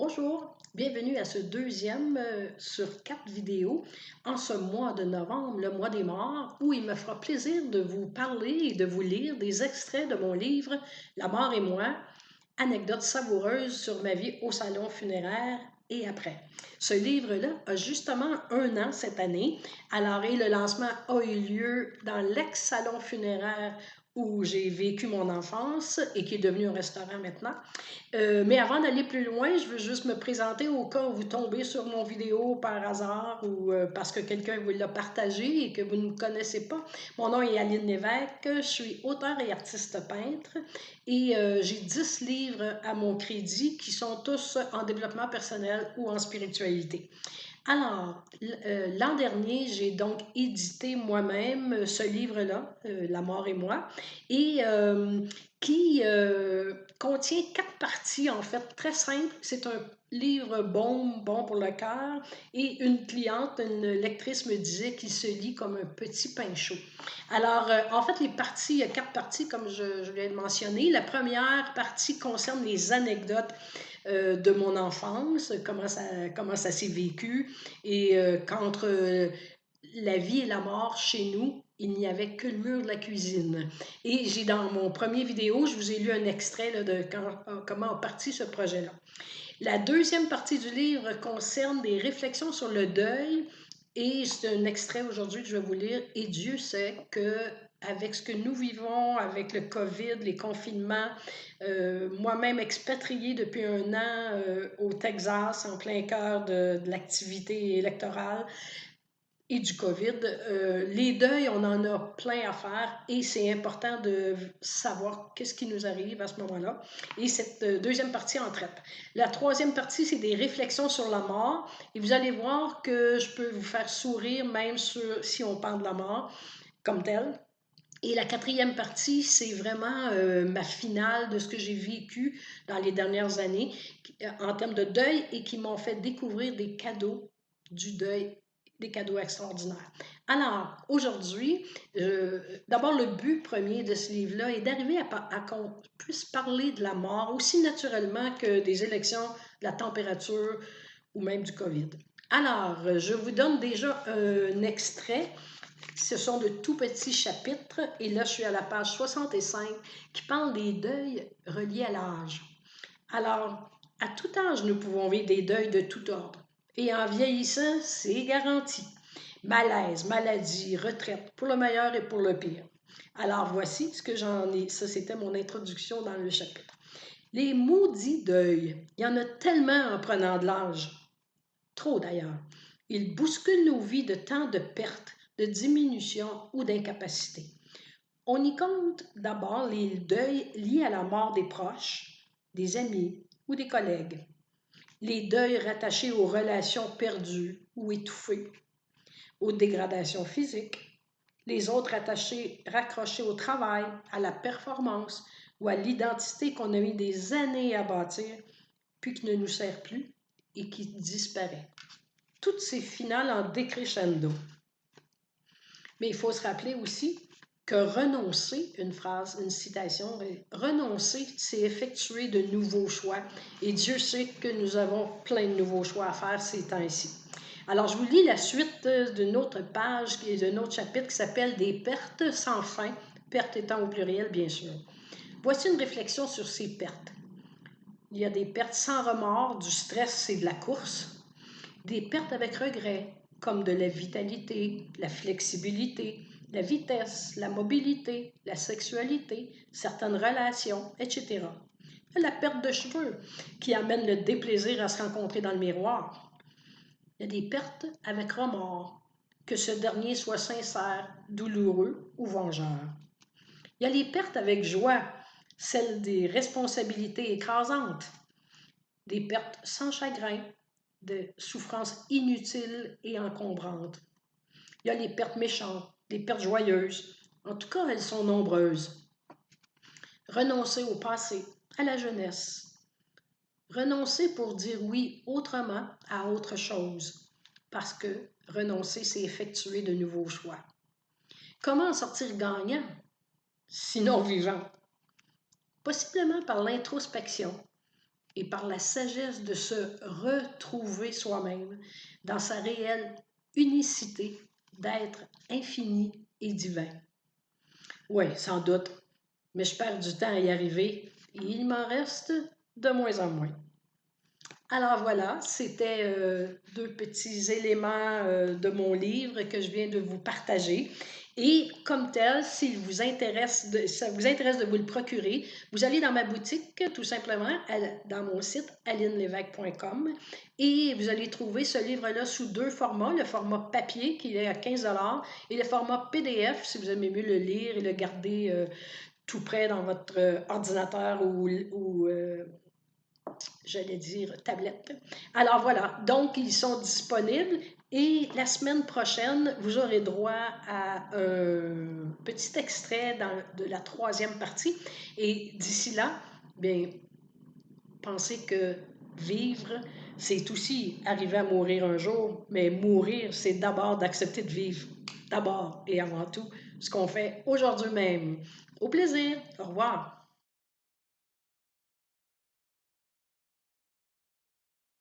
Bonjour, bienvenue à ce deuxième sur 4 vidéos en ce mois de novembre, le mois des morts, où il me fera plaisir de vous parler et de vous lire des extraits de mon livre La mort et moi, anecdotes savoureuses sur ma vie au salon funéraire et après. Ce livre-là a justement 1 an cette année, alors et le lancement a eu lieu dans l'ex-salon funéraire où j'ai vécu mon enfance et qui est devenu un restaurant maintenant. Mais avant d'aller plus loin, je veux juste me présenter au cas où vous tombez sur mon vidéo par hasard ou parce que quelqu'un vous l'a partagé et que vous ne me connaissez pas. Mon nom est Aline Lévesque, je suis auteure et artiste peintre et j'ai 10 livres à mon crédit qui sont tous en développement personnel ou en spiritualité. Alors, l'an dernier, j'ai donc édité moi-même ce livre-là, La mort et moi, et qui contient 4 parties, en fait, très simples. C'est un livre bon pour le cœur, et une cliente, une lectrice me disait qu'il se lit comme un petit pain chaud. Alors, en fait, il y a 4 parties, comme je viens de mentionner. La première partie concerne les anecdotes de mon enfance, comment ça s'est vécu, et qu'entre la vie et la mort chez nous, il n'y avait que le mur de la cuisine. Et j'ai dans mon premier vidéo, je vous ai lu un extrait là, de comment a parti ce projet-là. La deuxième partie du livre concerne des réflexions sur le deuil, et c'est un extrait aujourd'hui que je vais vous lire. Et Dieu sait que avec ce que nous vivons, avec le COVID, les confinements, moi-même expatriée depuis 1 an au Texas, en plein cœur de l'activité électorale et du COVID, les deuils, on en a plein à faire et c'est important de savoir qu'est-ce qui nous arrive à ce moment-là. Et cette deuxième partie en traite. La troisième partie, c'est des réflexions sur la mort et vous allez voir que je peux vous faire sourire même si on parle de la mort comme telle. Et la quatrième partie, c'est vraiment ma finale de ce que j'ai vécu dans les dernières années en termes de deuil et qui m'ont fait découvrir des cadeaux du deuil, des cadeaux extraordinaires. Alors, aujourd'hui, d'abord, le but premier de ce livre-là est d'arriver à qu'on puisse parler de la mort aussi naturellement que des élections, de la température ou même du COVID. Alors, je vous donne déjà un extrait. Ce sont de tout petits chapitres, et là je suis à la page 65, qui parle des deuils reliés à l'âge. Alors, à tout âge, nous pouvons vivre des deuils de tout ordre. Et en vieillissant, c'est garanti. Malaise, maladie, retraite, pour le meilleur et pour le pire. Alors voici ce que j'en ai. Ça, c'était mon introduction dans le chapitre. Les maudits deuils, il y en a tellement en prenant de l'âge. Trop d'ailleurs. Ils bousculent nos vies de tant de pertes, de diminution ou d'incapacité. On y compte d'abord les deuils liés à la mort des proches, des amis ou des collègues, les deuils rattachés aux relations perdues ou étouffées, aux dégradations physiques, les autres raccrochés au travail, à la performance ou à l'identité qu'on a mis des années à bâtir, puis qui ne nous sert plus et qui disparaît. Toutes ces finales en décrescendo. Mais il faut se rappeler aussi que renoncer, une citation, renoncer, c'est effectuer de nouveaux choix. Et Dieu sait que nous avons plein de nouveaux choix à faire ces temps-ci. Alors, je vous lis la suite d'une autre page, d'un autre chapitre qui s'appelle « Des pertes sans fin », pertes étant au pluriel, bien sûr. Voici une réflexion sur ces pertes. Il y a des pertes sans remords, du stress et de la course, des pertes avec regret, comme de la vitalité, la flexibilité, la vitesse, la mobilité, la sexualité, certaines relations, etc. La perte de cheveux, qui amène le déplaisir à se rencontrer dans le miroir. Il y a des pertes avec remords, que ce dernier soit sincère, douloureux ou vengeur. Il y a les pertes avec joie, celles des responsabilités écrasantes, des pertes sans chagrin, de souffrances inutiles et encombrantes. Il y a les pertes méchantes, les pertes joyeuses. En tout cas, elles sont nombreuses. Renoncer au passé, à la jeunesse. Renoncer pour dire oui autrement à autre chose. Parce que renoncer, c'est effectuer de nouveaux choix. Comment en sortir gagnant, sinon vivant? Possiblement par l'introspection, et par la sagesse de se retrouver soi-même dans sa réelle unicité d'être infini et divin. Oui, sans doute, mais je perds du temps à y arriver et il m'en reste de moins en moins. Alors voilà, c'était deux petits éléments de mon livre que je viens de vous partager. Et comme tel, s'il vous intéresse ça vous intéresse de vous le procurer, vous allez dans ma boutique, tout simplement, dans mon site alinelevesque.com et vous allez trouver ce livre-là sous deux formats, le format papier qui est à 15 et le format PDF si vous aimez mieux le lire et le garder tout près dans votre ordinateur ou j'allais dire tablette. Alors voilà, donc ils sont disponibles et la semaine prochaine, vous aurez droit à un petit extrait de la troisième partie. Et d'ici là, bien, pensez que vivre, c'est aussi arriver à mourir un jour, mais mourir, c'est d'abord d'accepter de vivre, d'abord et avant tout, ce qu'on fait aujourd'hui même. Au plaisir, au revoir.